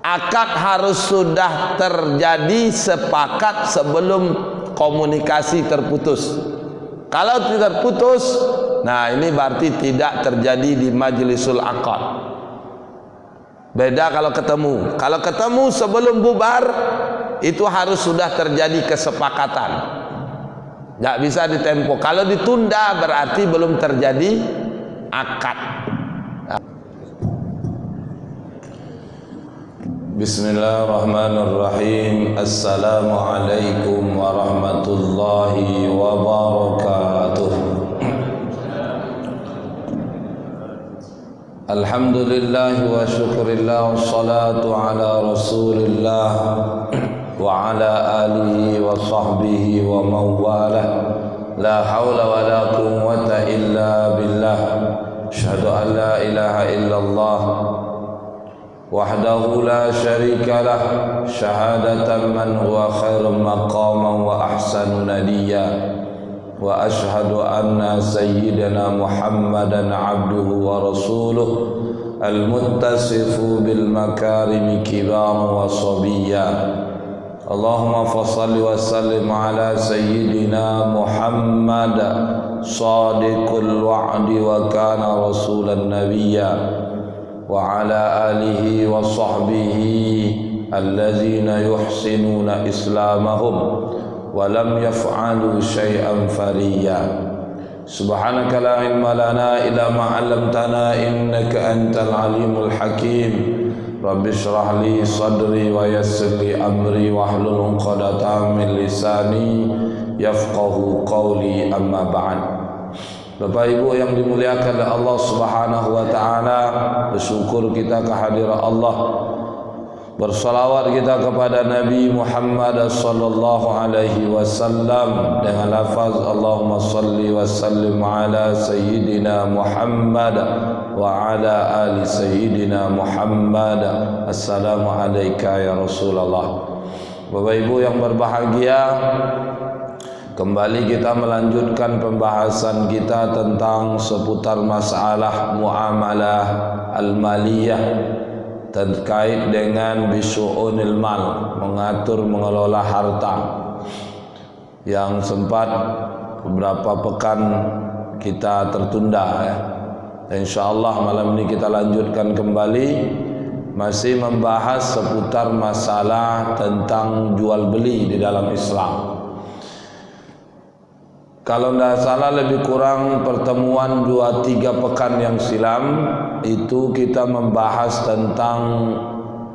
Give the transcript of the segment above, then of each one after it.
akad harus sudah terjadi sepakat sebelum komunikasi terputus. Kalau tidak terputus, nah ini berarti tidak terjadi di majlisul akad. Beda kalau ketemu. Kalau ketemu sebelum bubar, itu harus sudah terjadi kesepakatan. Nggak bisa ditempo. Kalau ditunda berarti belum terjadi akad. Bismillahirrahmanirrahim. Assalamualaikum warahmatullahi wabarakatuh. Alhamdulillah wa syukurillah, wassalatu ala rasulillah wa ala alihi wa sahbihi wa mawalah. La hawla wa la quwwata illa billah. Asyhadu an la ilaha illallah wahdahu la syarika lah, syahadatan man huwa khairum maqaman wa ahsanu nadiya. Wa ashhadu anna sayyidina Muhammadan abduhu wa rasuluh al-muttasifu bil makarimi kibaran wa sabiyya. Allahumma fassalli wa sallim ala sayyidina Muhammad sadiqul wa'di wa kana rasulan nabiyya wa ala alihi wa sahbihi allazina yuhsinuna islamahum wa lam yaf'alu syai'an fariya. Subhanaka la ilma lana illa ma 'allamtana innaka antal alimul hakim. Rabbi shrah li sadri wa yassir li amri wahlul 'uqdatam min lisani yafqahu qawli, amma ba'd. Bapak Ibu yang dimuliakan oleh Allah Subhanahu wa taala, bersyukur kita kehadiran Allah, bersalawat kita kepada Nabi Muhammad sallallahu alaihi wasallam dengan lafaz Allahumma salli wa sallim ala sayyidina Muhammad wa ala ali sayyidina Muhammad. Assalamu alayka ya Rasulullah. Bapak Ibu yang berbahagia, kembali kita melanjutkan pembahasan kita tentang seputar masalah muamalah al-maliyah terkait dengan bisu'unil mal, mengatur mengelola harta, yang sempat beberapa pekan kita tertunda ya. Insyaallah malam ini kita lanjutkan kembali, masih membahas seputar masalah tentang jual beli di dalam Islam. Kalau tidak salah lebih kurang pertemuan 2-3 pekan yang silam itu kita membahas tentang,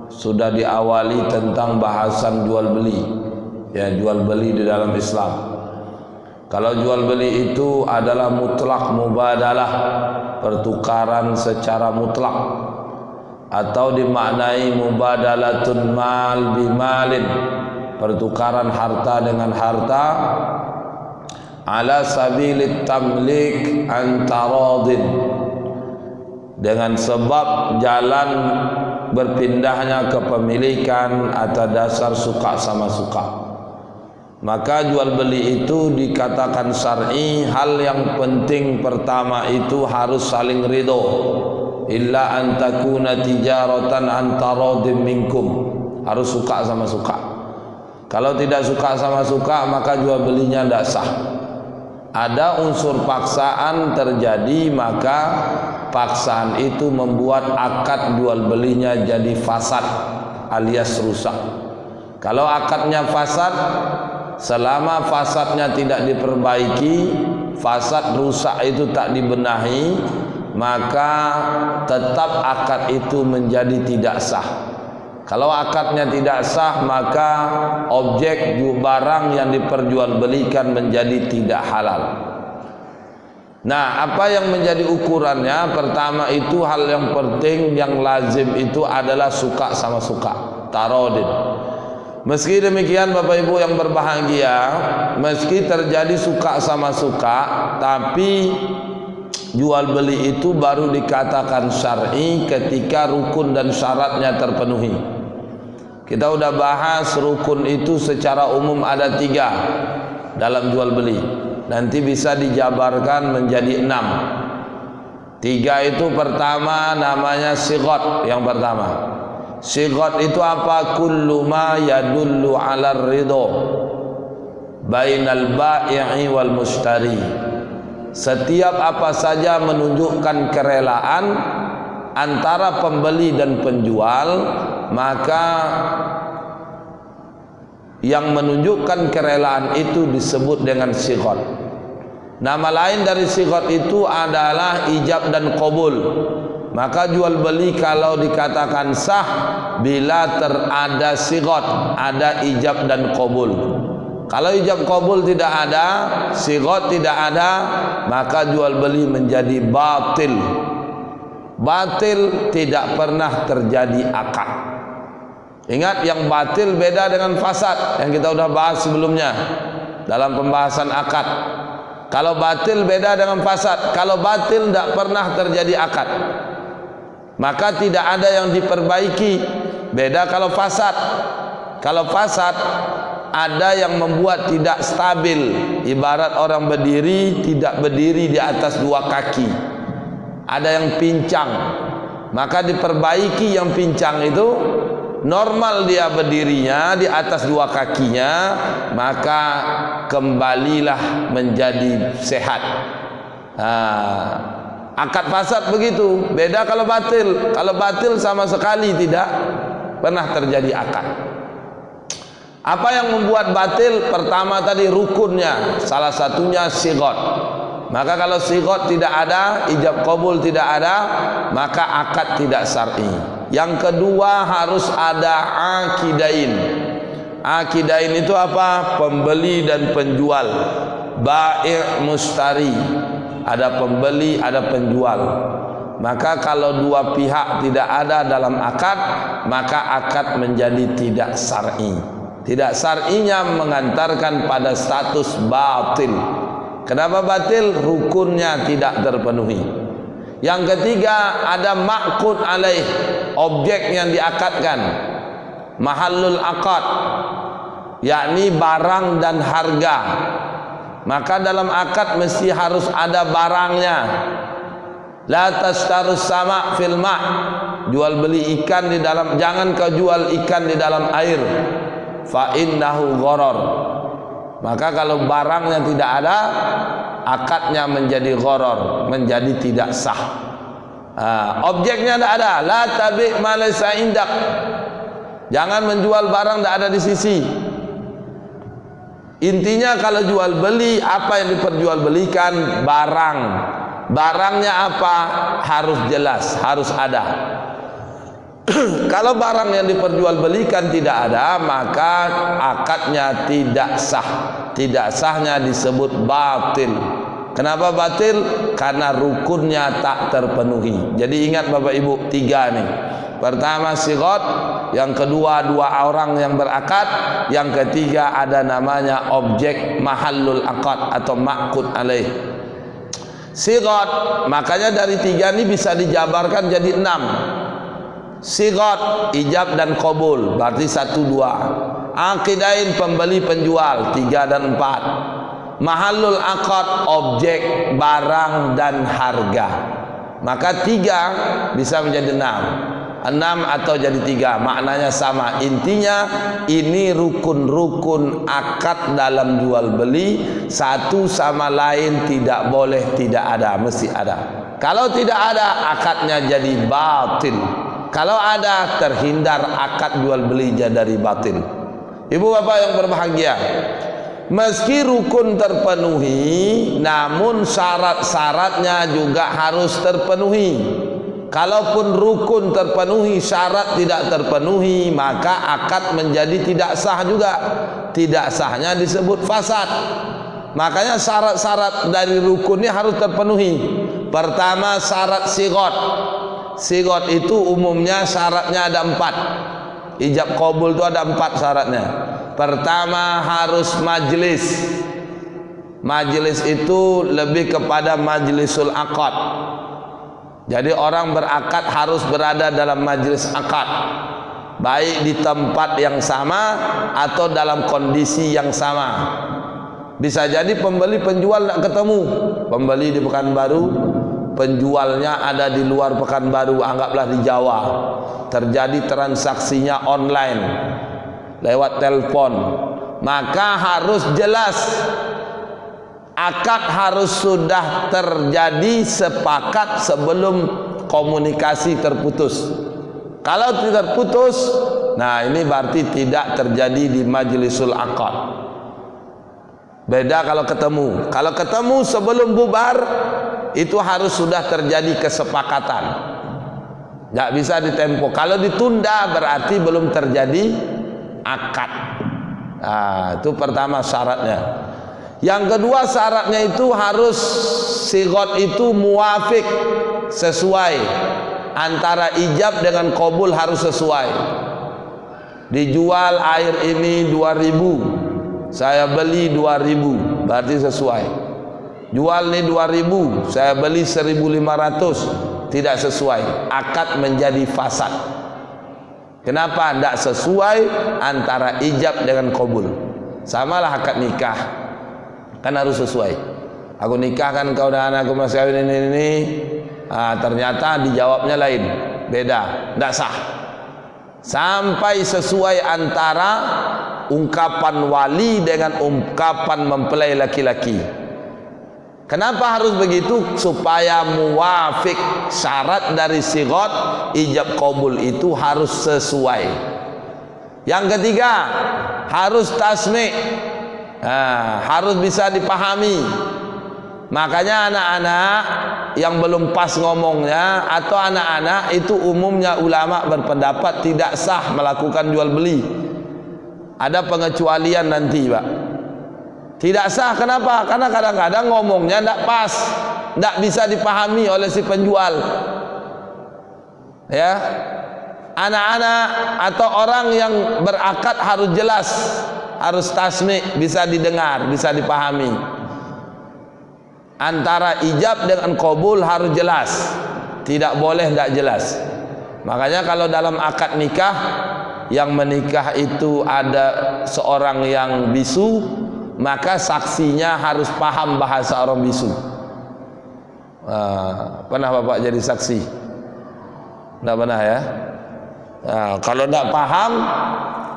sudah diawali tentang bahasan jual beli, ya, jual beli di dalam Islam. Kalau jual beli itu adalah mutlak mubadalah, pertukaran secara mutlak, atau dimaknai mubadalatun mal bimalin, pertukaran harta dengan harta, ala sabilit tamlik antaradin, dengan sebab jalan berpindahnya kepemilikan atas dasar suka sama suka. Maka jual beli itu dikatakan syar'i. Hal yang penting pertama itu harus saling ridho, illa an takuna tijaratan antaradin minkum, harus suka sama suka. Kalau tidak suka sama suka maka jual belinya tidak sah. Ada unsur paksaan terjadi, maka paksaan itu membuat akad jual belinya jadi fasad alias rusak. Kalau akadnya fasad, selama fasadnya tidak diperbaiki, fasad rusak itu tak dibenahi, maka tetap akad itu menjadi tidak sah. Kalau akadnya tidak sah, maka objek barang yang diperjualbelikan menjadi tidak halal. Nah, apa yang menjadi ukurannya? Pertama itu hal yang penting, yang lazim itu adalah suka sama suka, tarodin. Meski demikian Bapak Ibu yang berbahagia, meski terjadi suka sama suka, tapi jual beli itu baru dikatakan syar'i ketika rukun dan syaratnya terpenuhi. Kita udah bahas rukun itu secara umum ada 3 dalam jual beli. Nanti bisa dijabarkan menjadi 6. 3 itu pertama namanya sigot, yang pertama. Sigot itu apa? Kullu ma yadullu 'ala ridho bainal bai'i wal mushtari. Setiap apa saja menunjukkan kerelaan antara pembeli dan penjual, maka yang menunjukkan kerelaan itu disebut dengan sigot. Nama lain dari sigot itu adalah ijab dan qabul. Maka jual beli kalau dikatakan sah bila terada sigot, ada ijab dan qabul. Kalau ijab qabul tidak ada, sigot tidak ada, maka jual beli menjadi batil. Batil, tidak pernah terjadi akad. Ingat, yang batil beda dengan fasad yang kita sudah bahas sebelumnya dalam pembahasan akad. Kalau batil beda dengan fasad. Kalau batil tidak pernah terjadi akad, maka tidak ada yang diperbaiki. Beda kalau fasad. Kalau fasad ada yang membuat tidak stabil. Ibarat orang berdiri, tidak berdiri di atas dua kaki. Ada yang pincang, maka diperbaiki yang pincang itu. Normal dia berdirinya di atas dua kakinya, maka kembalilah menjadi sehat. Akad fasad begitu. Beda kalau batil. Kalau batil sama sekali tidak pernah terjadi akad. Apa yang membuat batil? Pertama tadi rukunnya, salah satunya sigot. Maka kalau sigot tidak ada, ijab qabul tidak ada, maka akad tidak syar'i. Yang kedua harus ada akidain. Akidain itu apa? Pembeli dan penjual. Bai' mustari. Ada pembeli, ada penjual. Maka kalau dua pihak tidak ada dalam akad, maka akad menjadi tidak syar'i. Tidak syar'inya mengantarkan pada status batil. Kenapa batil? Rukunnya tidak terpenuhi. Yang ketiga ada ma'qud alaih, objek yang diakadkan, mahallul aqad, yakni barang dan harga. Maka dalam akad mesti harus ada barangnya. La tastarus sama' fil ma', jual beli ikan di dalam, jangan kau jual ikan di dalam air, fa innahu gharar. Maka kalau barangnya tidak ada, akadnya menjadi gharar, menjadi tidak sah. Objeknya tidak ada. La tabi' ma laysa indak, jangan menjual barang tidak ada di sisi. Intinya kalau jual beli, apa yang diperjualbelikan? Barang. Barangnya apa? Harus jelas, harus ada. Kalau barang yang diperjualbelikan tidak ada, maka akadnya tidak sah. Tidak sahnya disebut batil. Kenapa batil? Karena rukunnya tak terpenuhi. Jadi ingat Bapak Ibu, tiga nih. Pertama sigot, yang kedua dua orang yang berakad, yang ketiga ada namanya objek mahallul aqad atau ma'qud alaih. Sigot, makanya dari tiga ini bisa dijabarkan jadi 6. Sigot, ijab dan qabul, berarti 1, 2. Aqidain, pembeli penjual, 3 dan 4. Mahallul aqad, objek, barang dan harga. Maka 3 bisa menjadi 6 atau jadi 3, maknanya sama. Intinya ini rukun-rukun akad dalam jual beli, satu sama lain tidak boleh tidak ada, mesti ada. Kalau tidak ada, akadnya jadi batil. Kalau ada, terhindar akad jual beli dari batil. Ibu bapak yang berbahagia, meski rukun terpenuhi, namun syarat-syaratnya juga harus terpenuhi. Kalaupun rukun terpenuhi, syarat tidak terpenuhi, maka akad menjadi tidak sah juga. Tidak sahnya disebut fasad. Makanya syarat-syarat dari rukunnya harus terpenuhi. Pertama, syarat sigot. Sigot itu umumnya syaratnya ada 4. Ijab qabul itu ada 4 syaratnya. Pertama, harus majlis. Majlis itu lebih kepada majlisul aqad. Jadi orang berakad harus berada dalam majlis akad, baik di tempat yang sama atau dalam kondisi yang sama. Bisa jadi pembeli penjual tidak ketemu, pembeli di Pekanbaru, penjualnya ada di luar Pekanbaru, anggaplah di Jawa, terjadi transaksinya online lewat telepon, maka harus jelas, akad harus sudah terjadi sepakat sebelum komunikasi terputus. Kalau tidak terputus, nah ini berarti tidak terjadi di majlisul akad. Beda kalau ketemu. Kalau ketemu sebelum bubar, itu harus sudah terjadi kesepakatan. Tidak bisa ditempo. Kalau ditunda berarti belum terjadi akad. Nah, itu pertama syaratnya. Yang kedua syaratnya itu harus sigot itu muafik, sesuai. Antara ijab dengan qabul harus sesuai. Dijual air ini 2.000, saya beli 2.000, berarti sesuai. Jual ini 2.000, saya beli 1.500, tidak sesuai. Akad menjadi fasad. Kenapa? Tidak sesuai antara ijab dengan qabul. Samalah akad nikah, kan harus sesuai. Aku nikahkan kau dengan aku mas kawin ini. Ternyata dijawabnya lain, beda, tidak sah. Sampai sesuai antara ungkapan wali dengan ungkapan mempelai laki-laki. Kenapa harus begitu? Supaya muwafik, syarat dari sigot ijab qabul itu harus sesuai. Yang ketiga, harus tasmi', harus bisa dipahami. Makanya anak-anak yang belum pas ngomongnya, atau anak-anak itu umumnya ulama berpendapat tidak sah melakukan jual beli. Ada pengecualian nanti, Pak. Tidak sah, kenapa? Karena kadang-kadang ngomongnya tidak pas, tidak bisa dipahami oleh si penjual. Ya, anak-anak atau orang yang berakad harus jelas, harus tasmi', bisa didengar, bisa dipahami. Antara ijab dengan qabul harus jelas, tidak boleh tidak jelas. Makanya kalau dalam akad nikah, yang menikah itu ada seorang yang bisu, maka saksinya harus paham bahasa orang bisu. Pernah Bapak jadi saksi? Tidak pernah ya? Kalau tidak paham,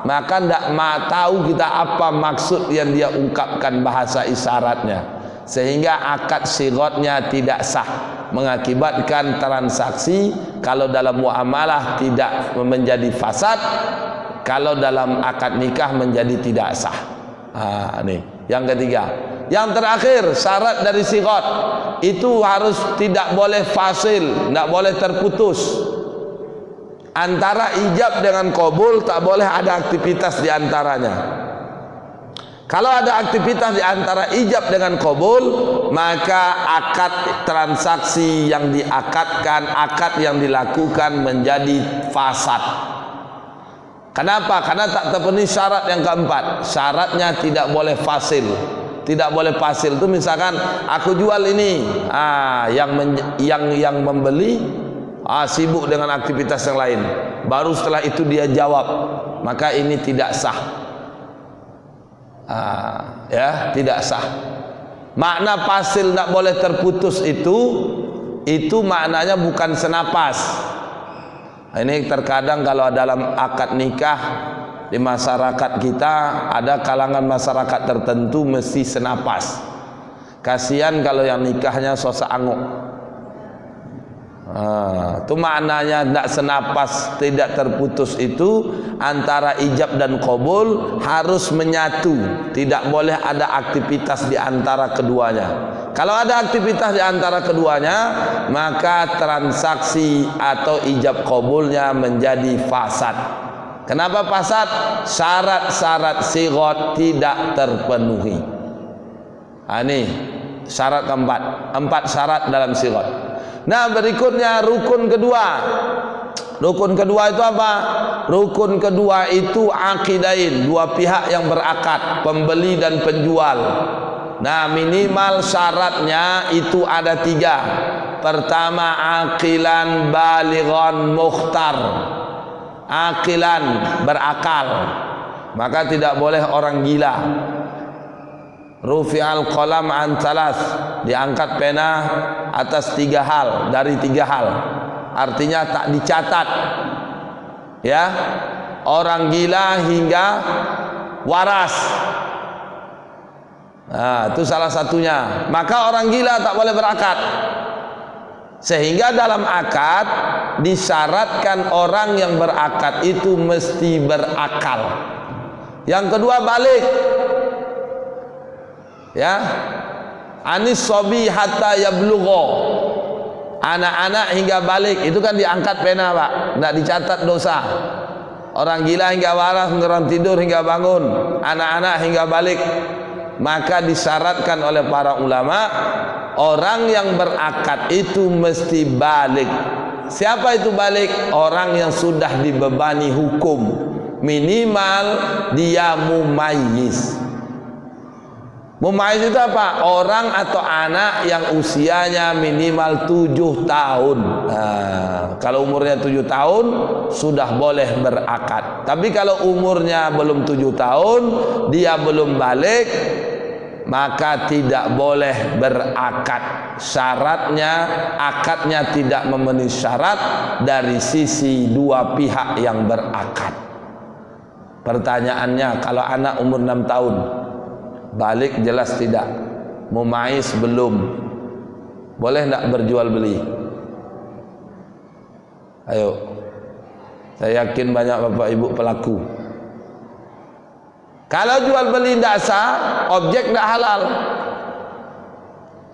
maka tidak tahu kita apa maksud yang dia ungkapkan bahasa isyaratnya, sehingga akad sigotnya tidak sah, mengakibatkan transaksi kalau dalam muamalah tidak menjadi fasad, kalau dalam akad nikah menjadi tidak sah. Nih yang ketiga. Yang terakhir, syarat dari sigot itu harus tidak boleh fasil, tidak boleh terputus. Antara ijab dengan qabul tak boleh ada aktivitas di antaranya. Kalau ada aktivitas di antara ijab dengan qabul, maka akad transaksi yang diakadkan, akad yang dilakukan menjadi fasad. Kenapa? Karena tak terpenuhi syarat yang keempat. Syaratnya tidak boleh fasil. Tidak boleh fasil itu misalkan aku jual ini, yang membeli sibuk dengan aktivitas yang lain. Baru setelah itu dia jawab, maka ini tidak sah. Ya, tidak sah. Makna fasil tidak boleh terputus itu maknanya bukan senapas. Ini terkadang kalau dalam akad nikah di masyarakat kita, ada kalangan masyarakat tertentu mesti senapas. Kasihan kalau yang nikahnya sosa anguk. Itu maknanya tidak senapas, tidak terputus itu antara ijab dan qabul harus menyatu, tidak boleh ada aktivitas di antara keduanya. Kalau ada aktivitas di antara keduanya, maka transaksi atau ijab qabulnya menjadi fasad. Kenapa fasad? Syarat-syarat sigot tidak terpenuhi. Ini syarat keempat, 4 syarat dalam sigot. Nah, berikutnya rukun kedua. Rukun kedua itu apa? Rukun kedua itu aqidain, dua pihak yang berakad, pembeli dan penjual. Nah, minimal syaratnya itu ada 3. Pertama, aqilan balighan mukhtar. Aqilan, berakal. Maka tidak boleh orang gila. Rufi'al qalam an talas, diangkat pena atas 3 hal, dari 3 hal. Artinya tak dicatat. Ya. Orang gila hingga waras. Nah, itu salah satunya. Maka orang gila tak boleh berakad. Sehingga dalam akad disyaratkan orang yang berakad itu mesti berakal. Yang kedua balik. Ya. Anis sobi hatta yablugho. Anak-anak hingga balik itu kan diangkat pena, Pak. Tidak dicatat dosa. Orang gila hingga waras, orang tidur hingga bangun, anak-anak hingga balik. Maka disyaratkan oleh para ulama, orang yang berakad itu mesti balik. Siapa itu balik? Orang yang sudah dibebani hukum, minimal dia mumayyiz. Mumayyiz itu apa? Orang atau anak yang usianya minimal 7 tahun. Nah, kalau umurnya 7 tahun sudah boleh berakad. Tapi kalau umurnya belum 7 tahun, dia belum balik, maka tidak boleh berakad. Syaratnya, akadnya tidak memenuhi syarat dari sisi dua pihak yang berakad. Pertanyaannya, kalau anak umur 6 tahun balik jelas tidak, mumayyiz belum, boleh tidak berjual beli? Ayo, saya yakin banyak bapak ibu pelaku. Kalau jual beli tidak sah, objek tidak halal.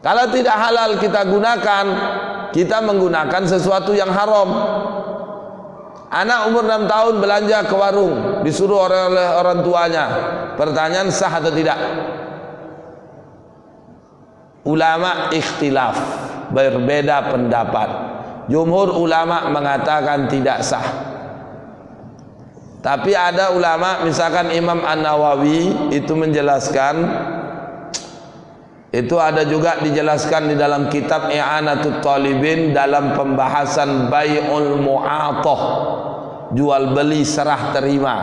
Kalau tidak halal kita gunakan, kita menggunakan sesuatu yang haram. Anak umur 6 tahun belanja ke warung, disuruh oleh orang tuanya. Pertanyaan, sah atau tidak? Ulama ikhtilaf, berbeda pendapat. Jumhur ulama mengatakan tidak sah. Tapi ada ulama, misalkan Imam An-Nawawi itu menjelaskan, itu ada juga dijelaskan di dalam kitab I'anatut Talibin dalam pembahasan Bai'ul Mu'atoh, jual beli serah terima.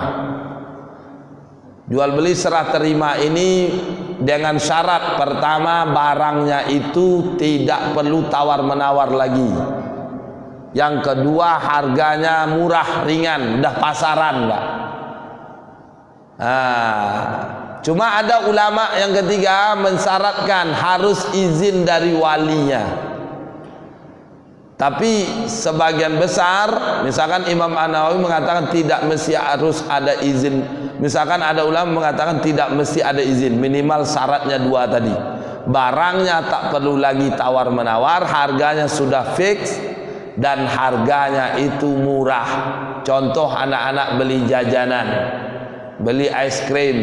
Jual beli serah terima ini dengan syarat, pertama barangnya itu tidak perlu tawar menawar lagi. Yang kedua harganya murah, ringan, udah pasaran, Pak. Cuma ada ulama yang ketiga mensyaratkan harus izin dari walinya. Tapi sebagian besar, misalkan Imam An-Nawawi mengatakan tidak mesti harus ada izin. Misalkan ada ulama mengatakan tidak mesti ada izin, minimal syaratnya 2 tadi. Barangnya tak perlu lagi tawar menawar, harganya sudah fix dan harganya itu murah. Contoh anak-anak beli jajanan, beli es krim,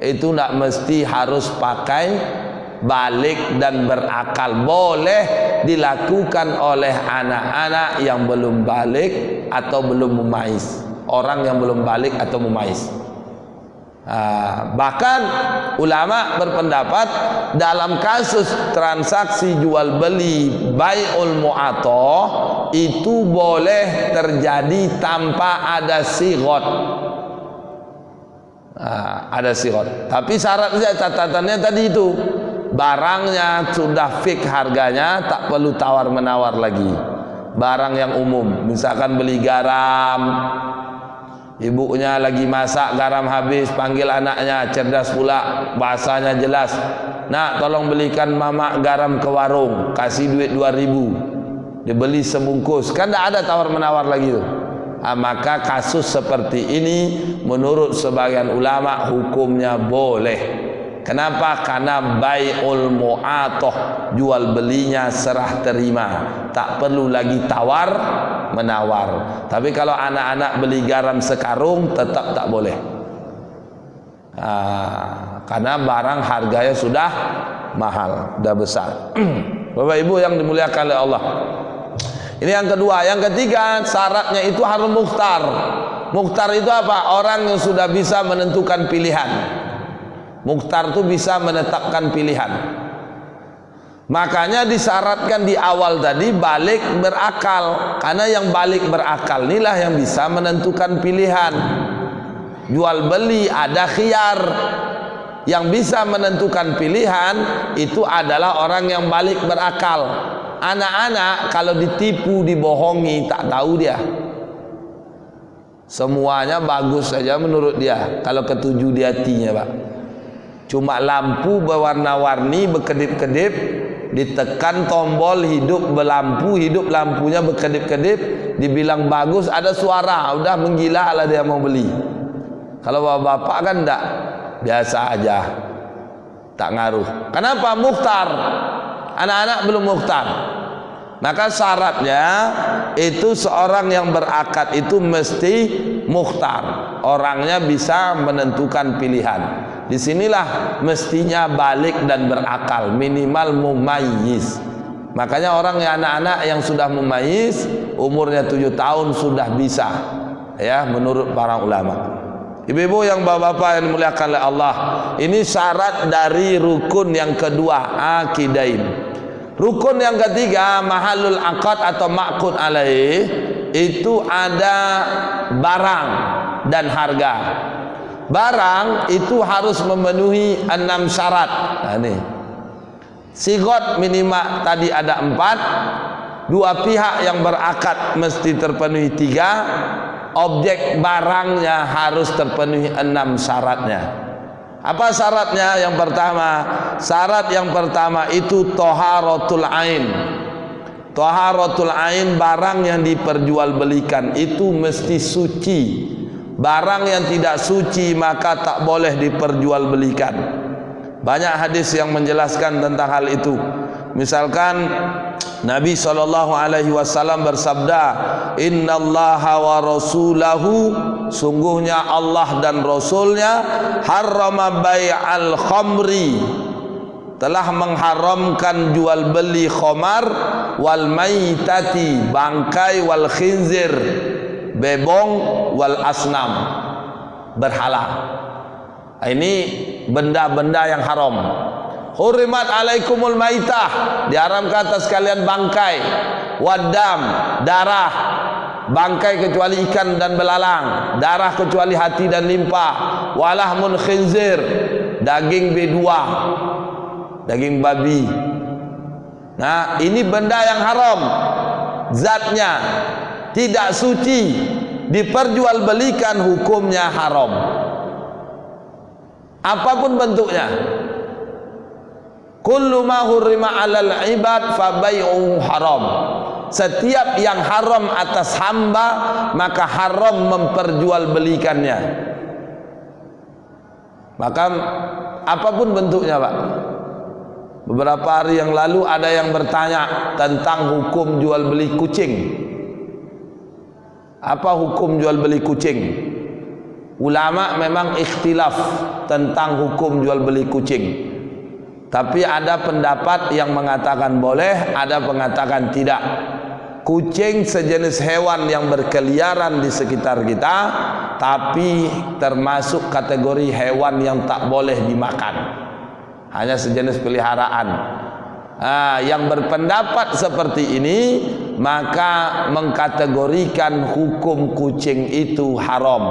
itu tidak mesti harus pakai balik dan berakal. Boleh dilakukan oleh anak-anak yang belum balik atau belum mumayyiz, orang yang belum balik atau mumayyiz. Bahkan ulama berpendapat dalam kasus transaksi jual beli bai'ul mu'atoh itu boleh terjadi tanpa ada sighot. Ada sighot. Tapi syaratnya, catatannya tadi itu, barangnya sudah fix harganya, tak perlu tawar menawar lagi. Barang yang umum, misalkan beli garam, ibunya lagi masak, garam habis, panggil anaknya, cerdas pula, bahasanya jelas. Nak, tolong belikan mama garam ke warung, kasih duit 2.000, dibeli sebungkus, kan tidak ada tawar menawar lagi tuh. Maka kasus seperti ini menurut sebagian ulama hukumnya boleh. Kenapa? Karena bai'ul mu'atoh, jual belinya serah terima, tak perlu lagi tawar menawar. Tapi kalau anak-anak beli garam sekarung tetap tak boleh, karena barang harganya sudah mahal, sudah besar. Bapak Ibu yang dimuliakan oleh Allah, ini yang kedua. Yang ketiga, syaratnya itu harus mukhtar. Mukhtar itu apa? Orang yang sudah bisa menentukan pilihan. Mukhtar itu bisa menetapkan pilihan. Makanya disyaratkan di awal tadi balik berakal, karena yang balik berakal inilah yang bisa menentukan pilihan. Jual beli ada khiyar, Yang bisa menentukan pilihan itu adalah orang yang balik berakal. Anak-anak kalau ditipu, dibohongi, tak tahu dia. Semuanya bagus saja menurut dia kalau ketujuh di hatinya, Pak. Cuma lampu berwarna-warni, berkedip-kedip, ditekan tombol hidup berlampu, hidup lampunya berkedip-kedip, dibilang bagus, ada suara, udah menggila lah dia mau beli. Kalau bapak kan enggak, biasa aja, tak ngaruh. Kenapa? Mukhtar. Anak-anak belum mukhtar. Maka syaratnya itu seorang yang berakad itu mesti mukhtar, orangnya bisa menentukan pilihan. Disinilah mestinya balik dan berakal, minimal mumayyiz. Makanya orang yang anak-anak yang sudah mumayyiz, umurnya 7 tahun sudah bisa, ya, menurut para ulama. Ibu-ibu yang bapak-bapak yang dimuliakan oleh Allah, ini syarat dari rukun yang kedua, akidain. Rukun yang ketiga, mahalul akad atau ma'qud alaih, itu ada barang dan harga. Barang itu harus memenuhi 6 syarat. Nah, ini sigot minimal tadi ada 4, dua pihak yang berakad mesti terpenuhi 3, objek barangnya harus terpenuhi 6 syaratnya. Apa syaratnya? Yang pertama, syarat yang pertama itu toharatul ain. Toharatul ain, barang yang diperjualbelikan itu mesti suci. Barang yang tidak suci maka tak boleh diperjualbelikan. Banyak hadis yang menjelaskan tentang hal itu. Misalkan Nabi SAW bersabda, Innallaha wa rasulahu, sungguhnya Allah dan Rasulnya, harrama bai'al khamri, telah mengharamkan jual beli khamar, wal maitati, bangkai, wal khinzir, bebong, wal asnam, berhala. Ini benda-benda yang haram. Hurimat alaikumul maitah, diharamkan atas kalian bangkai, wadam, darah, bangkai kecuali ikan dan belalang, darah kecuali hati dan limpa, walahmun khinzir, daging bedua, daging babi. Nah, ini benda yang haram, zatnya tidak suci, diperjualbelikan hukumnya haram, apapun bentuknya. Kullu ma hurrima 'alal ibad fa bai'uhu haram. Setiap yang haram atas hamba maka haram memperjualbelikannya. Maka apapun bentuknya, Pak. Beberapa hari yang lalu ada yang bertanya tentang hukum jual beli kucing. Apa hukum jual beli kucing? Ulama memang ikhtilaf tentang hukum jual beli kucing. Tapi ada pendapat yang mengatakan boleh, ada mengatakan tidak. Kucing sejenis hewan yang berkeliaran di sekitar kita, tapi termasuk kategori hewan yang tak boleh dimakan, hanya sejenis peliharaan. Yang berpendapat seperti ini maka mengkategorikan hukum kucing itu haram.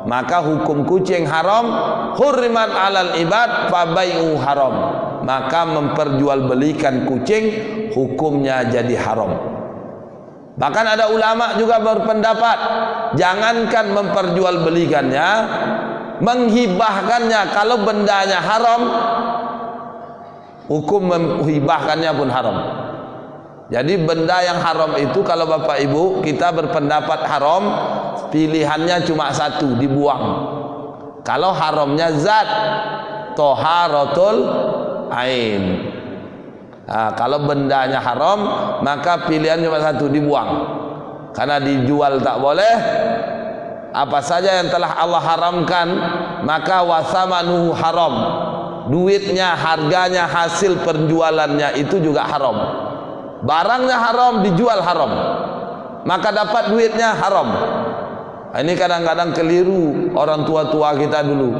Maka hukum kucing haram, hurrimat 'alal ibad fa bai'u haram. Maka memperjualbelikan kucing hukumnya jadi haram. Bahkan ada ulama juga berpendapat, jangankan memperjualbelikannya, menghibahkannya, kalau bendanya haram, hukum menghibahkannya pun haram. Jadi benda yang haram itu kalau Bapak Ibu kita berpendapat haram, pilihannya cuma satu, dibuang. Kalau haramnya zat, toharatul ain. Kalau bendanya haram maka pilihan cuma satu, dibuang. Karena dijual tak boleh. Apa saja yang telah Allah haramkan maka wasamanuhu haram. Duitnya, harganya, hasil penjualannya itu juga haram. Barangnya haram, dijual haram, maka dapat duitnya haram. Ini kadang-kadang keliru orang tua-tua kita dulu.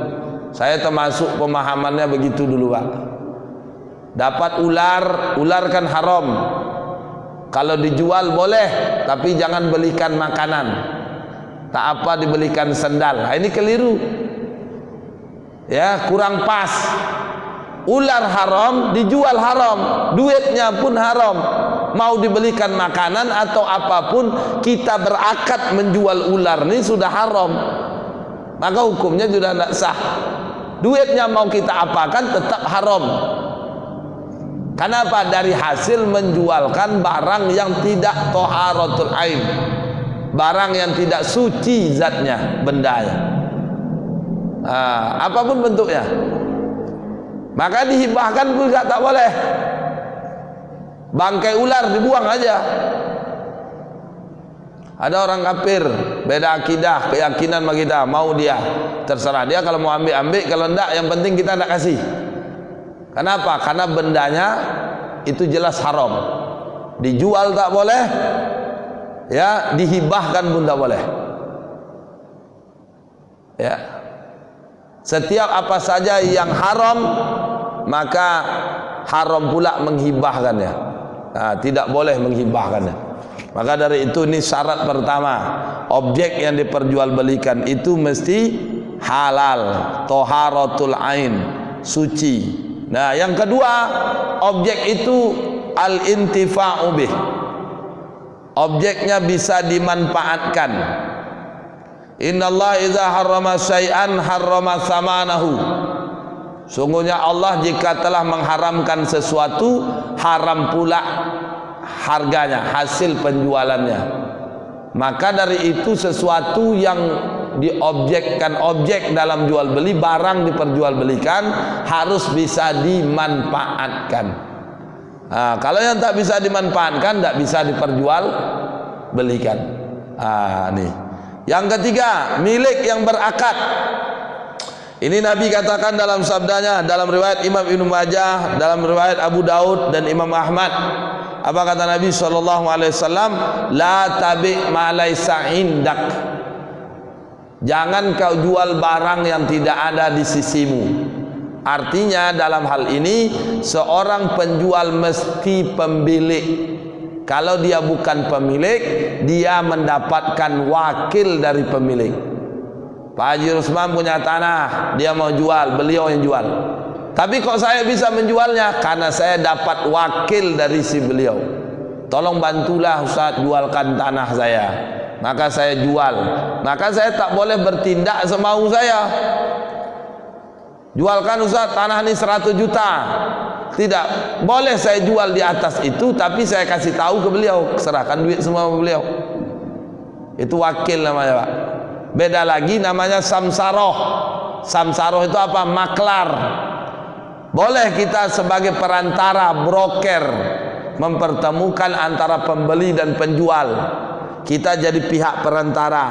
Saya termasuk pemahamannya begitu dulu, Pak. Dapat ular kan haram. Kalau dijual boleh, tapi jangan belikan makanan. Tak apa dibelikan sendal. Ini keliru. Ya, kurang pas. Ular haram, dijual haram, duitnya pun haram. Mau dibelikan makanan atau apapun, kita berakad menjual ular ini sudah haram. Maka hukumnya sudah tidak sah. Duitnya mau kita apakan tetap haram. Kenapa? Dari hasil menjualkan barang yang tidak toharatul ain, barang yang tidak suci zatnya, bendanya, apapun bentuknya. Maka dihibahkan pun tak boleh. Bangkai ular dibuang aja. Ada orang kafir, beda akidah, keyakinan sama kita, mau dia, terserah dia, kalau mau ambil, kalau enggak, yang penting kita enggak kasih. Kenapa? Karena bendanya itu jelas haram. Dijual tak boleh, ya, dihibahkan pun tak boleh. Ya. Setiap apa saja yang haram, maka haram pula menghibahkannya. Tidak boleh menghibahkannya. Maka dari itu ini syarat pertama, objek yang diperjualbelikan itu mesti halal, toharatul ain, suci. Nah, yang kedua, objek itu al-intifa'u bih. Objeknya bisa dimanfaatkan. Innallaha idza harrama syai'an harrama tsamanahu. Sungguhnya Allah jika telah mengharamkan sesuatu, haram pula harganya, hasil penjualannya. Maka dari itu sesuatu yang diobjekkan, objek dalam jual beli, barang diperjualbelikan harus bisa dimanfaatkan. Kalau yang tak bisa dimanfaatkan, tak bisa diperjualbelikan. Nih. Yang ketiga, milik yang berakad. Ini Nabi katakan dalam sabdanya, dalam riwayat Imam Ibnu Majah, dalam riwayat Abu Daud dan Imam Ahmad. Apa kata Nabi SAW? La tabi' ma laysa indak. Jangan kau jual barang yang tidak ada di sisimu. Artinya dalam hal ini seorang penjual mesti pemilik. Kalau dia bukan pemilik, dia mendapatkan wakil dari pemilik. Pak Haji Rusman punya tanah, dia mau jual, beliau yang jual. Tapi kok saya bisa menjualnya? Karena saya dapat wakil dari si beliau. Tolong bantulah Ustaz, jualkan tanah saya. Maka saya jual. Maka saya tak boleh bertindak semau saya. Jualkan Ustaz, tanah ini 100 juta. Tidak, boleh saya jual di atas itu, tapi saya kasih tahu ke beliau, serahkan duit semua ke beliau. Itu wakil namanya, Pak. Beda lagi namanya samsaroh. Samsaroh itu apa? Maklar. Boleh kita sebagai perantara, broker, mempertemukan antara pembeli dan penjual. Kita jadi pihak perantara.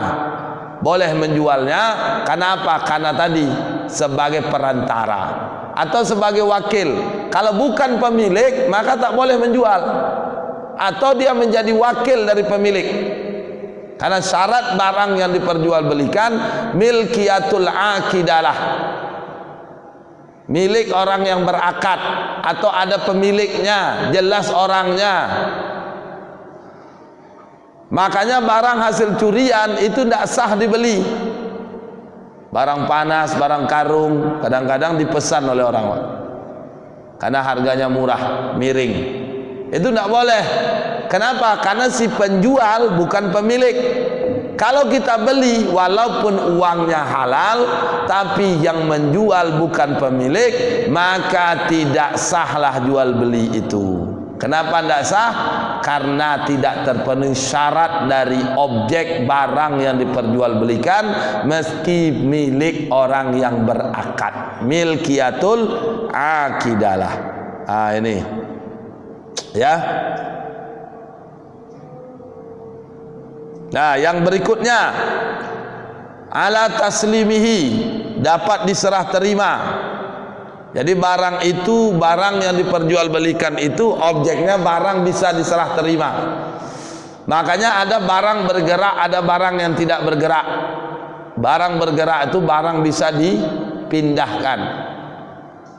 Boleh menjualnya, karena apa? Karena tadi sebagai perantara atau sebagai wakil. Kalau bukan pemilik, maka tak boleh menjual. Atau dia menjadi wakil dari pemilik. Karena syarat barang yang diperjualbelikan milkiyatul akidalah, milik orang yang berakad atau ada pemiliknya, jelas orangnya. Makanya barang hasil curian itu tidak sah dibeli. Barang panas, barang karung kadang-kadang dipesan oleh orang, karena harganya murah, miring. Itu tidak boleh. Kenapa? Karena si penjual bukan pemilik. Kalau kita beli, walaupun uangnya halal, tapi yang menjual bukan pemilik, maka tidak sahlah jual beli itu. Kenapa tidak sah? Karena tidak terpenuhi syarat dari objek barang yang diperjualbelikan, meski milik orang yang berakad. Milkiyatul akidalah. Ini ya. Nah, yang berikutnya, ala taslimihi, dapat diserah terima. Jadi barang itu, barang yang diperjualbelikan itu, objeknya barang bisa diserah terima. Makanya ada barang bergerak, ada barang yang tidak bergerak. Barang bergerak itu barang bisa dipindahkan.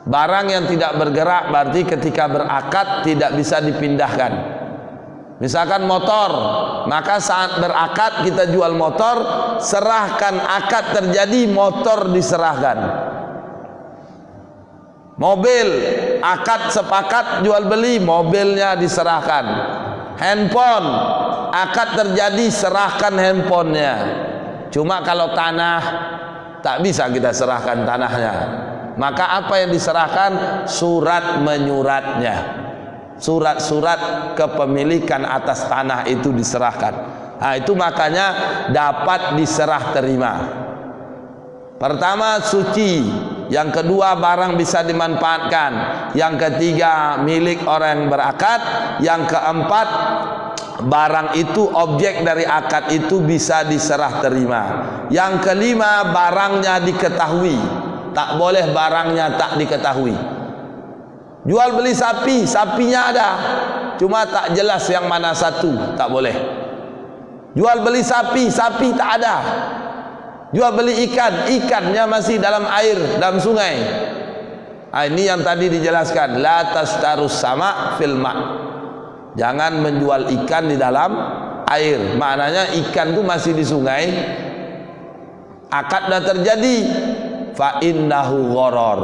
Barang yang tidak bergerak berarti ketika berakad tidak bisa dipindahkan. Misalkan motor, maka saat berakad kita jual motor, serahkan akad terjadi, motor diserahkan. Mobil, akad sepakat jual beli, mobilnya diserahkan. Handphone, akad terjadi, serahkan handphonenya. Cuma kalau tanah, tak bisa kita serahkan tanahnya. Maka apa yang diserahkan? Surat menyuratnya. Surat-surat kepemilikan atas tanah itu diserahkan. Nah, itu makanya dapat diserah terima. Pertama, suci. Yang kedua, barang bisa dimanfaatkan. Yang ketiga, milik orang yang berakad. Yang keempat, barang itu, objek dari akad itu bisa diserah terima. Yang kelima, barangnya diketahui. Tak boleh barangnya tak diketahui. Jual beli sapi, sapinya ada, cuma tak jelas yang mana satu, tak boleh. Jual beli sapi, sapi tak ada. Jual beli ikan, ikannya masih dalam air, dalam sungai. Nah, ini yang tadi dijelaskan, la tastarus sama fil ma'. Jangan menjual ikan di dalam air. Maknanya ikan itu masih di sungai, akad dah terjadi, fa innahu gharar.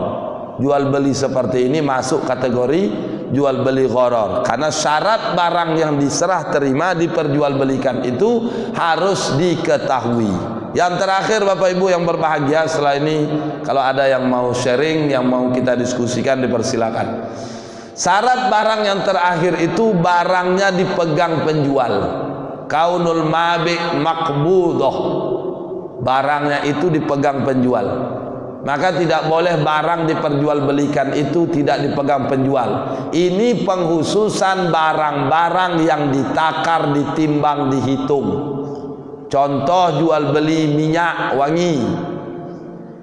Jual beli seperti ini masuk kategori jual beli gharar, karena syarat barang yang diserah terima diperjualbelikan itu harus diketahui. Yang terakhir, Bapak Ibu yang berbahagia, setelah ini kalau ada yang mau sharing, yang mau kita diskusikan, dipersilakan. Syarat barang yang terakhir itu barangnya dipegang penjual. Kaunul mabi' maqbudah. Barangnya itu dipegang penjual. Maka tidak boleh barang diperjualbelikan itu tidak dipegang penjual. Ini penghususan barang-barang yang ditakar, ditimbang, dihitung. Contoh jual beli minyak wangi,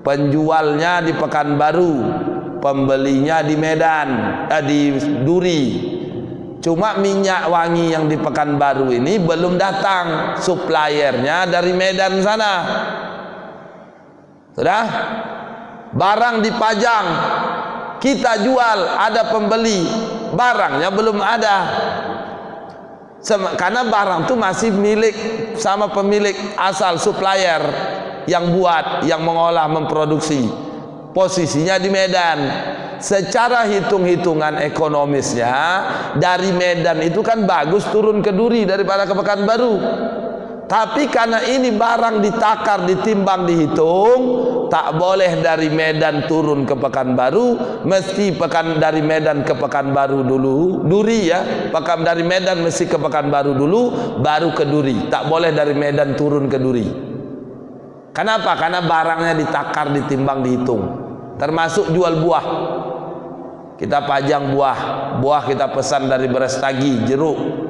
penjualnya di Pekanbaru, pembelinya di Medan, di Duri. Cuma minyak wangi yang di Pekanbaru ini belum datang, suppliernya dari Medan sana. Sudah? Barang dipajang, kita jual, ada pembeli, barangnya belum ada. Karena barang itu masih milik sama pemilik asal, supplier yang buat, yang mengolah, memproduksi. Posisinya di Medan. Secara hitung-hitungan ekonomisnya, dari Medan itu kan bagus turun ke Duri daripada ke Pekanbaru. Tapi karena ini barang ditakar, ditimbang, dihitung, tak boleh dari Medan turun ke Pekanbaru, mesti dari Medan ke Pekanbaru dulu, Duri ya, dari Medan mesti ke Pekanbaru dulu, baru ke Duri. Tak boleh dari Medan turun ke Duri. Kenapa? Karena barangnya ditakar, ditimbang, dihitung. Termasuk jual buah. Kita pajang buah kita pesan dari Berestagi, jeruk.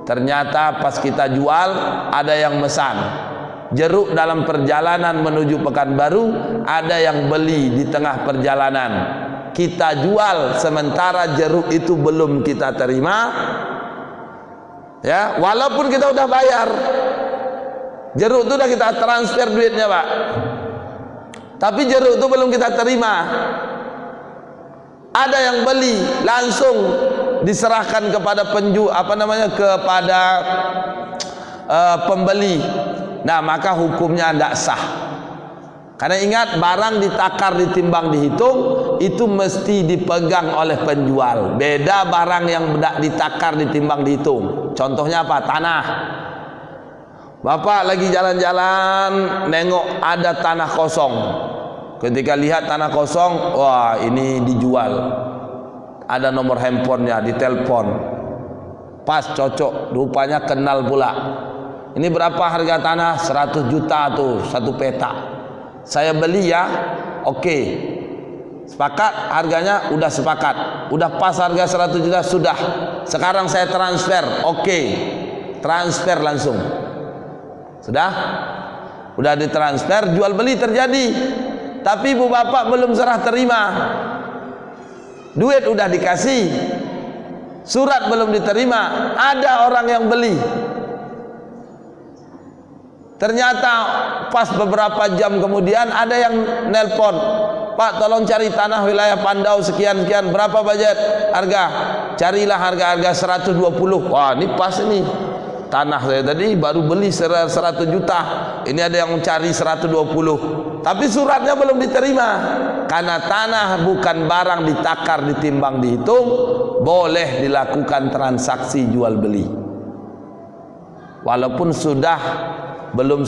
Ternyata pas kita jual ada yang mesan jeruk dalam perjalanan menuju Pekanbaru, ada yang beli di tengah perjalanan. Kita jual sementara jeruk itu belum kita terima. Ya, walaupun kita udah bayar. Jeruk itu udah kita transfer duitnya, Pak. Tapi jeruk itu belum kita terima. Ada yang beli, langsung diserahkan kepada kepada pembeli. Nah, maka hukumnya tidak sah. Karena ingat, barang ditakar, ditimbang, dihitung itu mesti dipegang oleh penjual. Beda barang yang ditakar, ditimbang, dihitung. Contohnya apa? Tanah. Bapak lagi jalan-jalan, nengok ada tanah kosong. Ketika lihat tanah kosong, wah ini dijual. Ada nomor handphonenya, ditelepon. Pas, cocok, rupanya kenal pula. Ini berapa harga tanah? 100 juta tuh, satu peta. Saya beli ya, oke. Sepakat harganya, udah sepakat. Udah pas harga 100 juta, sudah. Sekarang saya transfer, oke. Transfer langsung. Sudah? Udah ditransfer, jual beli terjadi. Tapi ibu bapak belum serah terima. Duit udah dikasih, surat belum diterima. Ada orang yang beli. Ternyata pas beberapa jam kemudian ada yang nelpon, Pak tolong cari tanah wilayah Pandau sekian-sekian, berapa budget harga? Carilah harga-harga 120. Wah ini pas ini, tanah saya tadi baru beli 100 juta, Ini ada yang mencari 120, tapi suratnya belum diterima. Karena tanah bukan barang ditakar, ditimbang, dihitung, boleh dilakukan transaksi jual beli. Walaupun sudah belum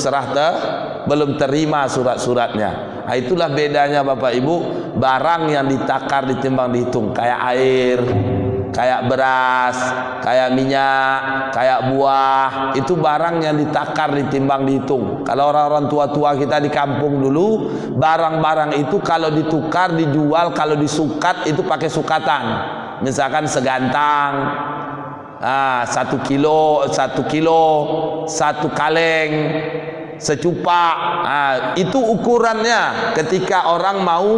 belum terima surat-suratnya. Nah, itulah bedanya Bapak Ibu, barang yang ditakar, ditimbang, dihitung, kayak air, kayak beras, kayak minyak, kayak buah, itu barang yang ditakar, ditimbang, dihitung. Kalau orang-orang tua-tua kita di kampung dulu, barang-barang itu kalau ditukar, dijual, kalau disukat itu pakai sukatan. Misalkan segantang, 1 kilo, 1 kaleng, secupak, itu ukurannya ketika orang mau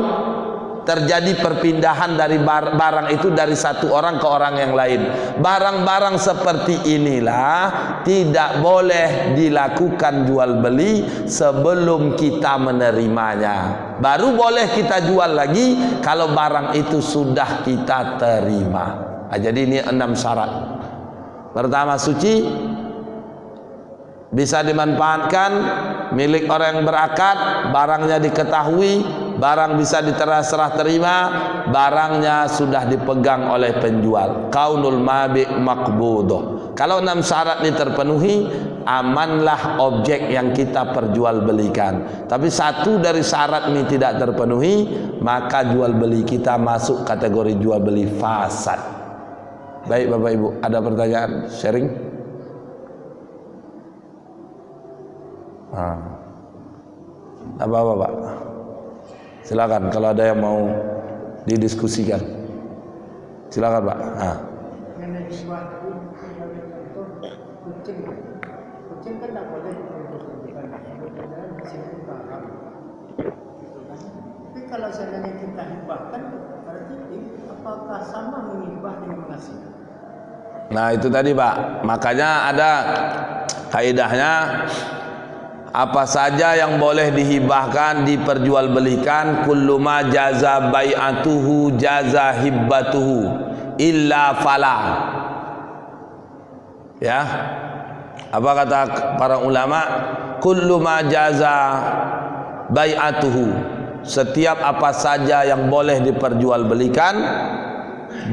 terjadi perpindahan dari barang itu dari satu orang ke orang yang lain. Barang-barang seperti inilah tidak boleh dilakukan jual beli sebelum kita menerimanya. Baru boleh kita jual lagi kalau barang itu sudah kita terima. Jadi ini 6 syarat. Pertama, suci, bisa dimanfaatkan, milik orang yang berakad, barangnya diketahui, barang bisa serah terima, barangnya sudah dipegang oleh penjual. Kaunul mabi' maqbudoh. Kalau 6 syarat ini terpenuhi, amanlah objek yang kita perjualbelikan. Tapi satu dari syarat ini tidak terpenuhi, maka jual beli kita masuk kategori jual beli fasad. Baik Bapak Ibu, ada pertanyaan? Sharing? Apa Pak? Silakan kalau ada yang mau didiskusikan. Silakan Pak. Kucing kan tidak boleh tapi kalau seandainya kita hibahkan, berarti apakah sama menghibah dengan mengasih? Nah itu tadi Pak, makanya ada kaidahnya, apa saja yang boleh dihibahkan, diperjualbelikan, kullu ma jaza bai'atuhu jaza hibbatuhu illa fala. Ya, apa kata para ulama? Kullu ma jaza bai'atuhu, setiap apa saja yang boleh diperjualbelikan,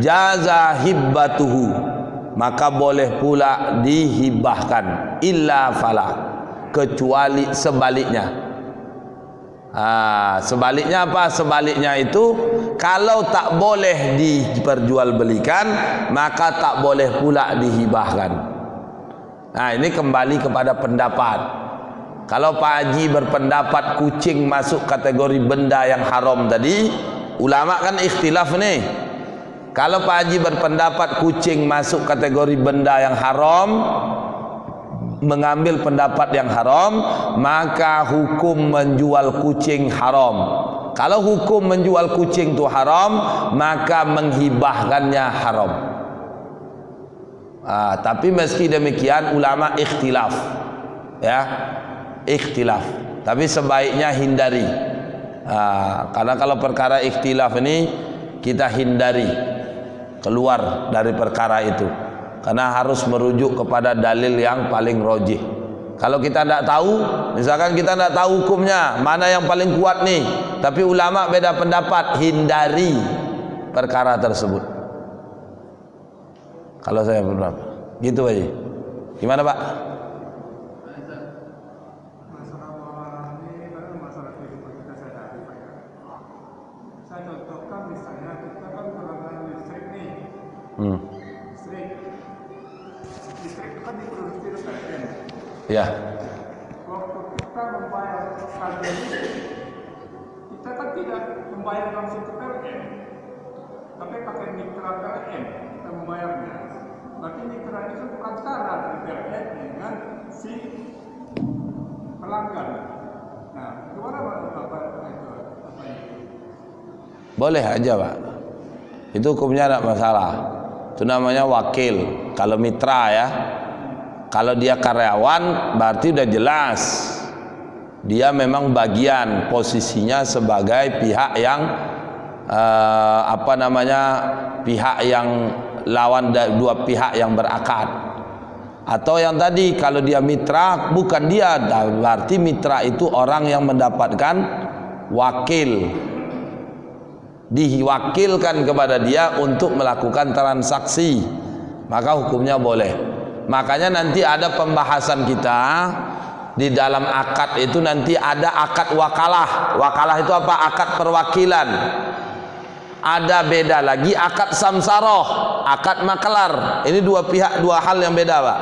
jaza hibbatuhu, maka boleh pula dihibahkan, illa fala, kecuali sebaliknya. Sebaliknya apa? Sebaliknya itu kalau tak boleh diperjualbelikan, maka tak boleh pula dihibahkan. Nah ini kembali kepada pendapat. Kalau Pak Haji berpendapat kucing masuk kategori benda yang haram tadi, ulama kan ikhtilaf nih. Kalau Pak Haji berpendapat kucing masuk kategori benda yang haram, mengambil pendapat yang haram, maka hukum menjual kucing haram. Kalau hukum menjual kucing itu haram, maka menghibahkannya haram. Tapi meski demikian ulama ikhtilaf, ya, ikhtilaf. Tapi sebaiknya hindari. Karena kalau perkara ikhtilaf ini kita hindari keluar dari perkara itu, karena harus merujuk kepada dalil yang paling rojih. Kalau kita tidak tahu, misalkan kita tidak tahu hukumnya mana yang paling kuat nih, tapi ulama beda pendapat, hindari perkara tersebut. Kalau saya berpendapat gitu aja. Gimana Pak? Listrik kan diproduksi oleh PLN. Ya. Waktu kita membayar tagihan listrik, kita kan tidak membayar langsung ke PLN, tapi pakai mitra PLN kita membayarnya. Berarti mitra itu bukan cara dari PLN dengan si pelanggan. Nah, gimana Bapak itu? Boleh aja Pak. Itu hukumnya tidak masalah. Itu namanya wakil. Kalau mitra ya, kalau dia karyawan berarti udah jelas dia memang bagian posisinya sebagai pihak yang pihak yang lawan dua pihak yang berakad. Atau yang tadi, kalau dia mitra, bukan dia, berarti mitra itu orang yang mendapatkan wakil, diwakilkan kepada dia untuk melakukan transaksi, maka hukumnya boleh. Makanya nanti ada pembahasan kita di dalam akad itu, nanti ada akad wakalah. Wakalah itu apa? Akad perwakilan. Ada beda lagi akad samsaroh, akad makelar. Ini dua pihak, dua hal yang beda, Pak.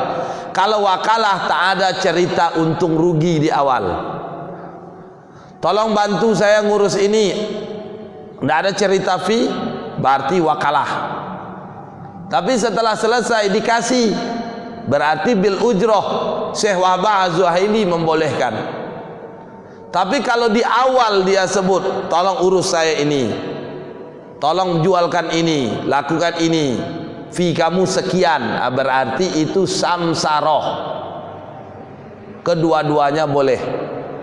Kalau wakalah tak ada cerita untung rugi di awal. Tolong bantu saya ngurus ini, tidak ada cerita fee, berarti wakalah. Tapi setelah selesai dikasih, berarti bil ujroh. Syekh Wahbah Az-Zuhaili membolehkan. Tapi kalau di awal dia sebut, tolong urus saya ini, tolong jualkan ini, lakukan ini, fee kamu sekian, berarti itu samsaroh. Kedua-duanya boleh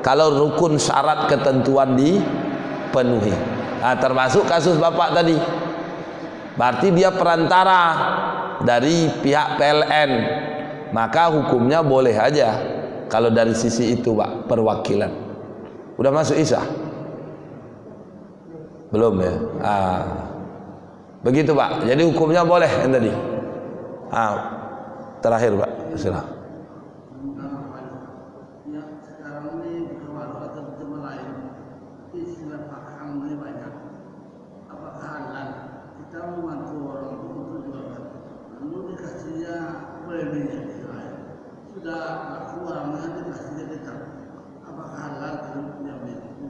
kalau rukun syarat ketentuan dipenuhi. Nah, termasuk kasus bapak tadi, berarti dia perantara dari pihak PLN, maka hukumnya boleh aja kalau dari sisi itu, Pak, perwakilan. Udah masuk isya? Belum ya? Begitu, Pak. Jadi hukumnya boleh yang tadi. Terakhir, Pak. Silakan.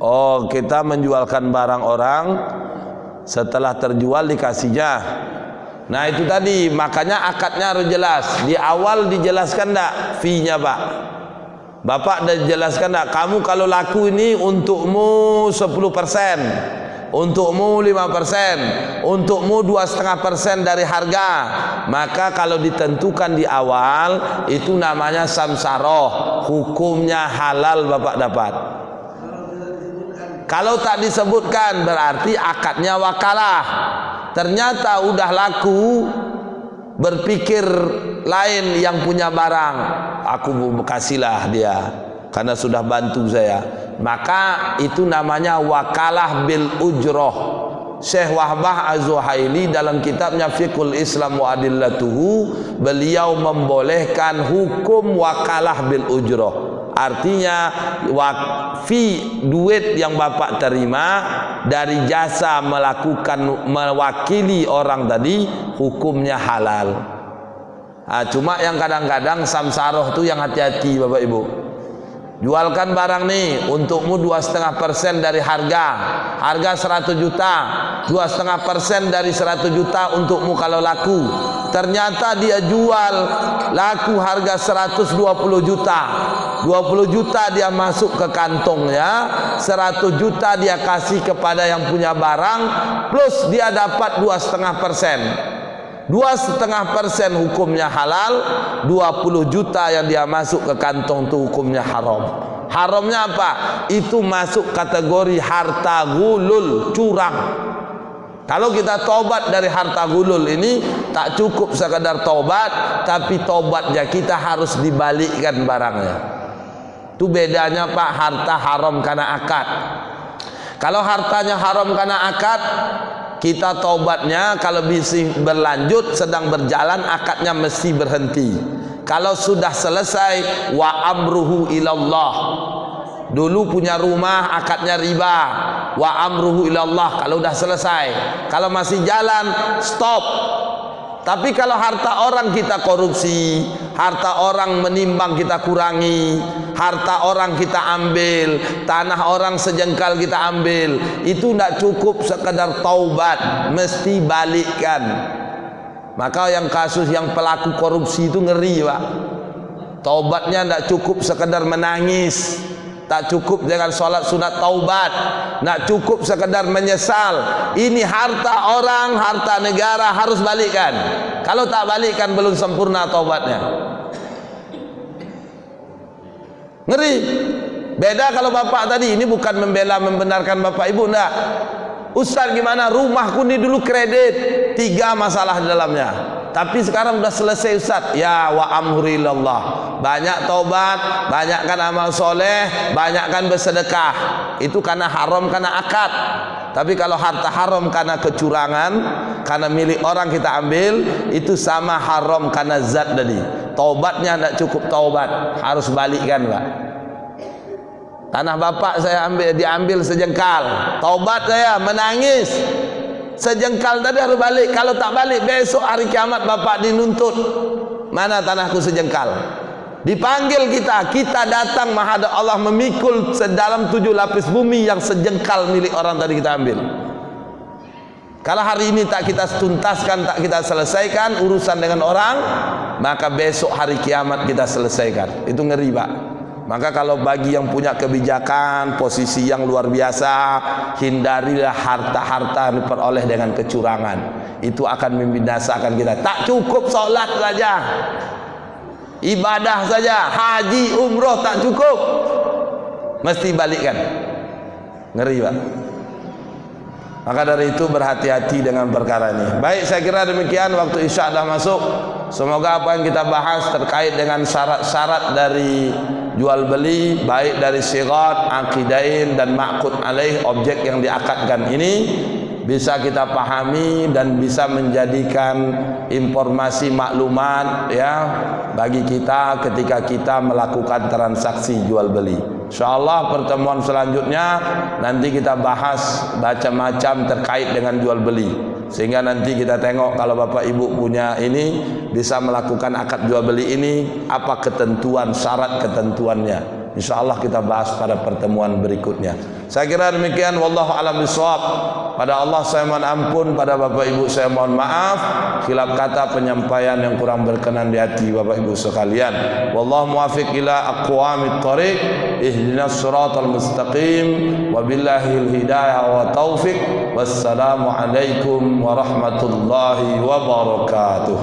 Oh, kita menjualkan barang orang, setelah terjual dikasihnya. Nah itu tadi, makanya akadnya harus jelas. Di awal dijelaskan enggak fee-nya, Pak? Bapak dah jelaskan enggak? Kamu kalau laku ini untukmu 10%, untukmu 5%, untukmu 2,5% dari harga. Maka kalau ditentukan di awal, itu namanya samsaroh, hukumnya halal Bapak dapat. Kalau tak disebutkan, berarti akadnya wakalah. Ternyata udah laku, berpikir lain yang punya barang, aku kasihlah dia karena sudah bantu saya. Maka itu namanya wakalah bil ujroh. Syekh Wahbah Az-Zuhaili dalam kitabnya Fiqhul Islam wa Adillatuhu, beliau membolehkan hukum wakalah bil ujroh. Artinya fee, duit yang bapak terima dari jasa mewakili orang tadi, hukumnya halal. Cuma yang kadang-kadang samsaroh itu yang hati-hati, Bapak Ibu. Jualkan barang nih, untukmu 2,5% dari harga 100 juta, 2,5% dari 100 juta untukmu kalau laku. Ternyata dia jual laku harga 120 juta, 20 juta dia masuk ke kantongnya, 100 juta dia kasih kepada yang punya barang, plus dia dapat 2,5%. 2,5% hukumnya halal, 20 juta yang dia masuk ke kantong itu hukumnya haram. Haramnya apa? Itu masuk kategori harta gulul, curang. Kalau kita tobat dari harta gulul ini, tak cukup sekadar tobat, tapi tobatnya kita harus dibalikkan barangnya. Itu bedanya, Pak, harta haram karena akad. Kalau hartanya haram karena akad, kita tobatnya kalau bisa berlanjut, sedang berjalan, akadnya mesti berhenti. Kalau sudah selesai, wa amruhu ilallah. Dulu punya rumah, akadnya riba, wa amruhu ilallah. Kalau sudah selesai, kalau masih jalan, stop. Tapi kalau harta orang kita korupsi, harta orang menimbang kita kurangi, harta orang kita ambil, tanah orang sejengkal kita ambil, itu tidak cukup sekadar taubat, mesti balikkan. Maka yang kasus yang pelaku korupsi itu ngeri, Pak. Taubatnya tidak cukup sekadar menangis, tak cukup dengan sholat sunat taubat, tak cukup sekedar menyesal. Ini harta orang, harta negara, harus balikkan. Kalau tak balikkan, belum sempurna taubatnya. Ngeri. Beda kalau bapak tadi, ini bukan membela membenarkan bapak ibu, enggak. Ustaz gimana, rumahku ini dulu kredit, 3 masalah di dalamnya. Tapi sekarang sudah selesai Ustaz. Ya wa amrillallah. Banyak taubat, banyakkan amal soleh, banyakkan bersedekah. Itu karena haram, karena akad. Tapi kalau harta haram karena kecurangan, karena milik orang kita ambil, itu sama haram karena zat tadi. Taubatnya tidak cukup taubat, harus balikkan Pak. Tanah bapak saya diambil sejengkal, taubat saya menangis. Sejengkal tadi harus balik. Kalau tak balik, besok hari kiamat bapak dinuntut. Mana tanahku sejengkal? Dipanggil kita datang menghadap Allah, memikul sedalam 7 lapis bumi yang sejengkal milik orang tadi kita ambil. Kalau hari ini tak kita tuntaskan, tak kita selesaikan urusan dengan orang, maka besok hari kiamat kita selesaikan. Itu ngeri Pak. Maka kalau bagi yang punya kebijakan, posisi yang luar biasa, hindarilah harta-harta yang diperoleh dengan kecurangan. Itu akan membinasakan kita. Tak cukup solat saja, ibadah saja, haji, umroh tak cukup, mesti balikkan. Ngeri Pak. Maka dari itu berhati-hati dengan perkara ini. Baik, saya kira demikian, waktu isya dah masuk. Semoga apa yang kita bahas terkait dengan syarat-syarat dari jual beli, baik dari sigat, aqidain dan ma'qud alaih, objek yang diakadkan ini, bisa kita pahami dan bisa menjadikan informasi maklumat ya bagi kita ketika kita melakukan transaksi jual beli. InsyaAllah pertemuan selanjutnya nanti kita bahas macam-macam terkait dengan jual beli, sehingga nanti kita tengok kalau bapak ibu punya ini bisa melakukan akad jual beli ini, apa ketentuan, syarat ketentuannya. InsyaAllah kita bahas pada pertemuan berikutnya. Saya kira demikian. Wallahu a'lam bishawab. Pada Allah saya mohon ampun, pada bapak ibu saya mohon maaf khilaf kata, penyampaian yang kurang berkenan di hati bapak ibu sekalian. Wallahu muwaffiq ila aqwamit thariq, ihdinas siratal mustaqim, wabillahil hidayah wa taufiq. Wassalamu alaikum warahmatullahi wabarakatuh.